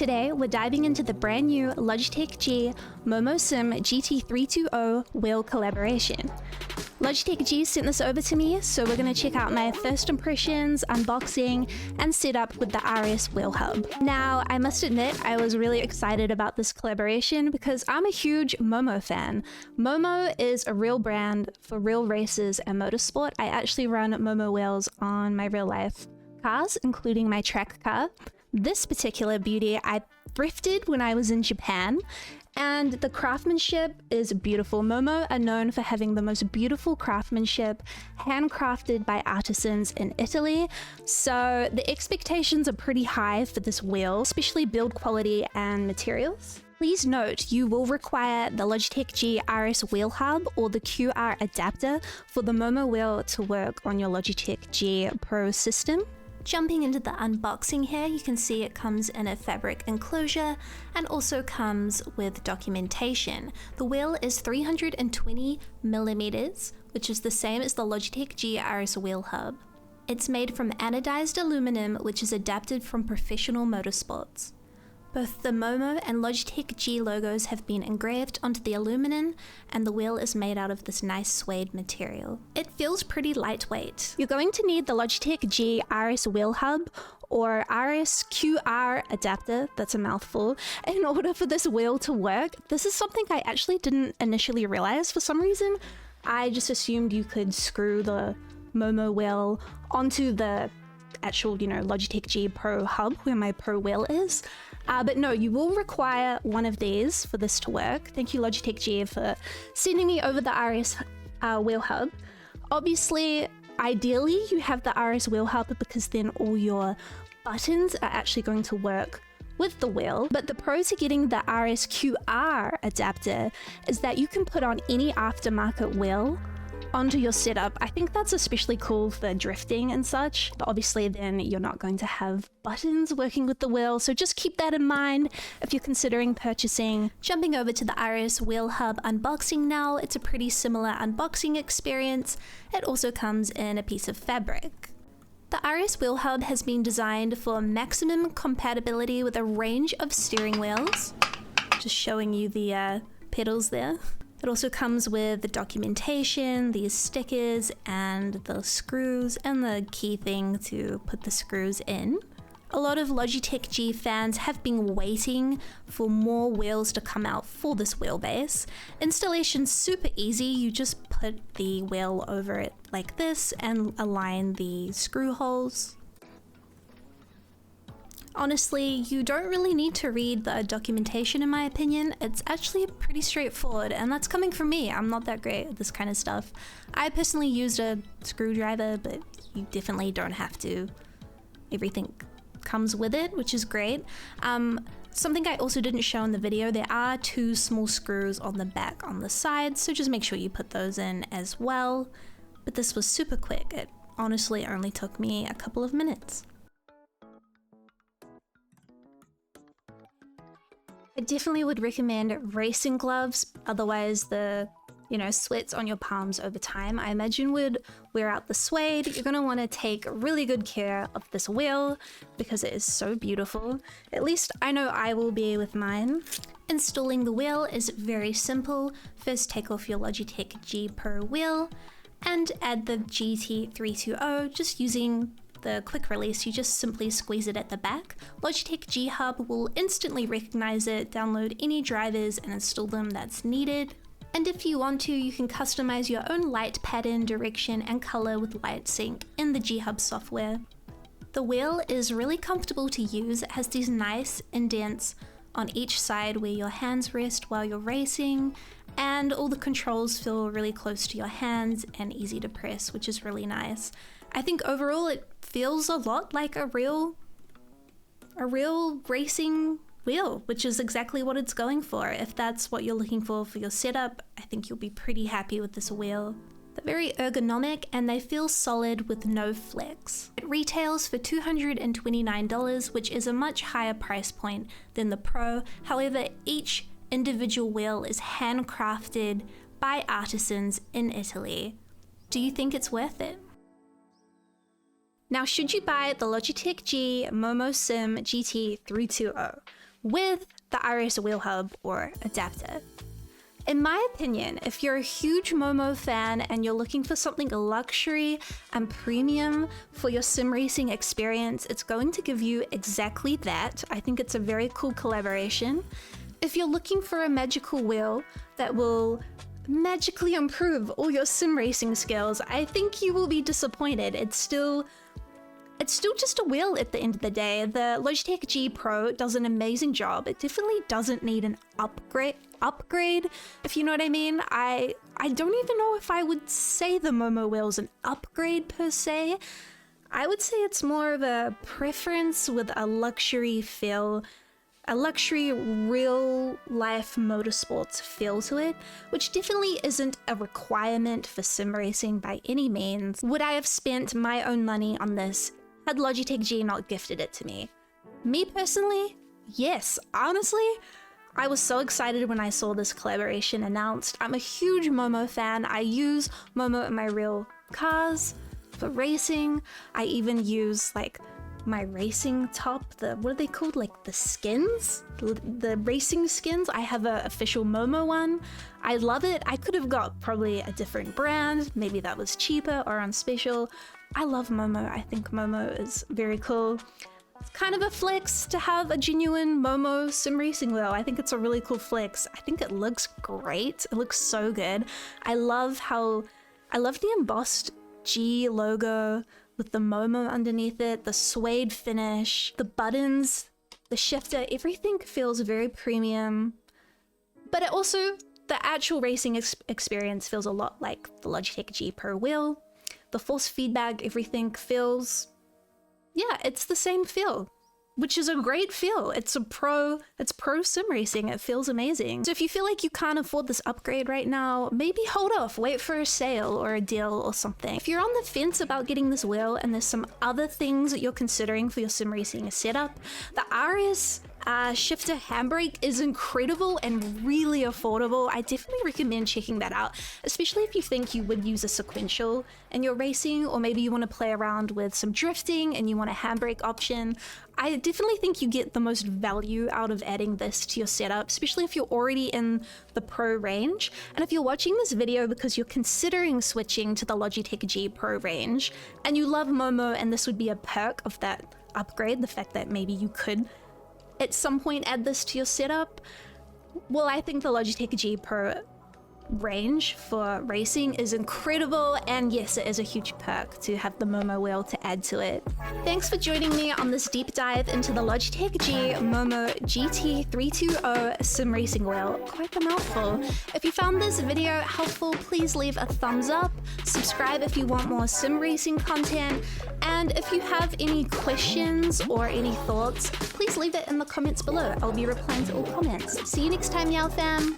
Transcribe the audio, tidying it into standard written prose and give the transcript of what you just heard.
Today, we're diving into the brand new Logitech G MOMO Sim GT320 wheel collaboration. Logitech G sent this over to me, so we're going to check out my first impressions, unboxing, and setup with the RS wheel hub. Now, I must admit, I was really excited about this collaboration because I'm a huge MOMO fan. MOMO is a real brand for real races and motorsport. I actually run MOMO wheels on my real life cars, including my track car. This particular beauty I thrifted when I was in Japan, and the craftsmanship is beautiful. MOMO are known for having the most beautiful craftsmanship, handcrafted by artisans in Italy, so the expectations are pretty high for this wheel, especially build quality and materials. Please note, you will require the Logitech G RS wheel hub or the QR adapter for the MOMO wheel to work on your Logitech G Pro system. Jumping into the unboxing here, you can see it comes in a fabric enclosure and also comes with documentation. The wheel is 320 millimeters, which is the same as the Logitech G RS wheel hub. It's made from anodized aluminum, which is adapted from professional motorsports. Both the MOMO and Logitech G logos have been engraved onto the aluminum, and the wheel is made out of this nice suede material. It feels pretty lightweight. You're going to need the Logitech G RS wheel hub or RS QR adapter, that's a mouthful, in order for this wheel to work. This is something I actually didn't initially realize for some reason. I just assumed you could screw the MOMO wheel onto the actual, Logitech G Pro hub where my Pro wheel is. But no, you will require one of these for this to work. Thank you, Logitech G, for sending me over the RS wheel hub. Obviously, ideally, you have the RS wheel hub because then all your buttons are actually going to work with the wheel. But the pro to getting the RS QR adapter is that you can put on any aftermarket wheel onto your setup. I think that's especially cool for drifting and such, but obviously then you're not going to have buttons working with the wheel, so just keep that in mind if you're considering purchasing. Jumping over to the RS wheel hub unboxing now, it's a pretty similar unboxing experience. It also comes in a piece of fabric. The RS wheel hub has been designed for maximum compatibility with a range of steering wheels. Just showing you the pedals there. It also comes with the documentation, these stickers, and the screws, and the key thing to put the screws in. A lot of Logitech G fans have been waiting for more wheels to come out for this wheelbase. Installation's super easy, you just put the wheel over it like this and align the screw holes. Honestly, you don't really need to read the documentation in my opinion. It's actually pretty straightforward, and that's coming from me. I'm not that great at this kind of stuff. I personally used a screwdriver, but you definitely don't have to. Everything comes with it, which is great. Something I also didn't show in the video, there are 2 small screws on the back on the side, so just make sure you put those in as well. But this was super quick. It honestly only took me a couple of minutes. I definitely would recommend racing gloves, otherwise the sweats on your palms over time I imagine would wear out the suede. You're going to want to take really good care of this wheel because it is so beautiful. At least I know I will be with mine. Installing the wheel is very simple. First, take off your Logitech G Pro wheel and add the GT320 just using the quick release. You just simply squeeze it at the back. Logitech G Hub will instantly recognize it, download any drivers and install them that's needed. And if you want to, you can customize your own light pattern, direction and color with Light Sync in the G Hub software. The wheel is really comfortable to use. It has these nice indents on each side where your hands rest while you're racing, and all the controls feel really close to your hands and easy to press, which is really nice. I think overall it feels a lot like a real racing wheel, which is exactly what it's going for. If that's what you're looking for your setup, I think you'll be pretty happy with this wheel. They're very ergonomic and they feel solid with no flex. It retails for $229, which is a much higher price point than the Pro. However, each individual wheel is handcrafted by artisans in Italy. Do you think it's worth it? Now, should you buy the Logitech G MOMO Sim GT320? with the iRacing wheel hub or adapter. In my opinion, if you're a huge MOMO fan and you're looking for something luxury and premium for your sim racing experience, it's going to give you exactly that. I think it's a very cool collaboration. If you're looking for a magical wheel that will magically improve all your sim racing skills, I think you will be disappointed. It's still just a wheel at the end of the day. The Logitech G Pro does an amazing job. It definitely doesn't need an upgrade, if you know what I mean. I don't even know if I would say the MOMO wheel's an upgrade per se. I would say it's more of a preference with a luxury feel, a luxury real life motorsports feel to it, which definitely isn't a requirement for sim racing by any means. Would I have spent my own money on this had Logitech G not gifted it to me? Me personally, yes. Honestly, I was so excited when I saw this collaboration announced. I'm a huge MOMO fan. I use MOMO in my real cars for racing. I even use like my racing top, what are they called? Like the skins? The racing skins. I have an official MOMO one. I love it. I could have got probably a different brand. Maybe that was cheaper or on special. I love MOMO. I think MOMO is very cool. It's kind of a flex to have a genuine MOMO sim racing wheel. I think it's a really cool flex. I think it looks great. It looks so good. I love the embossed G logo with the MOMO underneath it, the suede finish, the buttons, the shifter, everything feels very premium. But it also, the actual racing experience feels a lot like the Logitech G Pro wheel. The force feedback, everything feels, yeah, it's the same feel, which is a great feel. It's pro sim racing. It feels amazing. So if you feel like you can't afford this upgrade right now, maybe hold off, wait for a sale or a deal or something. If you're on the fence about getting this wheel and there's some other things that you're considering for your sim racing setup, the RS shifter handbrake is incredible and really affordable. I definitely recommend checking that out, especially if you think you would use a sequential in your racing, or maybe you want to play around with some drifting and you want a handbrake option. I definitely think you get the most value out of adding this to your setup, especially if you're already in the pro range. And if you're watching this video because you're considering switching to the Logitech G Pro range and you love MOMO and this would be a perk of that upgrade, the fact that maybe you could at some point add this to your setup, well, I think the Logitech G Pro range for racing is incredible, and yes, it is a huge perk to have the MOMO wheel to add to it. Thanks for joining me on this deep dive into the Logitech G MOMO GT320 sim racing wheel. Quite the mouthful. If you found this video helpful, please leave a thumbs up, subscribe if you want more sim racing content, and if you have any questions or any thoughts, please leave it in the comments below. I'll be replying to all comments. See you next time, Meow fam!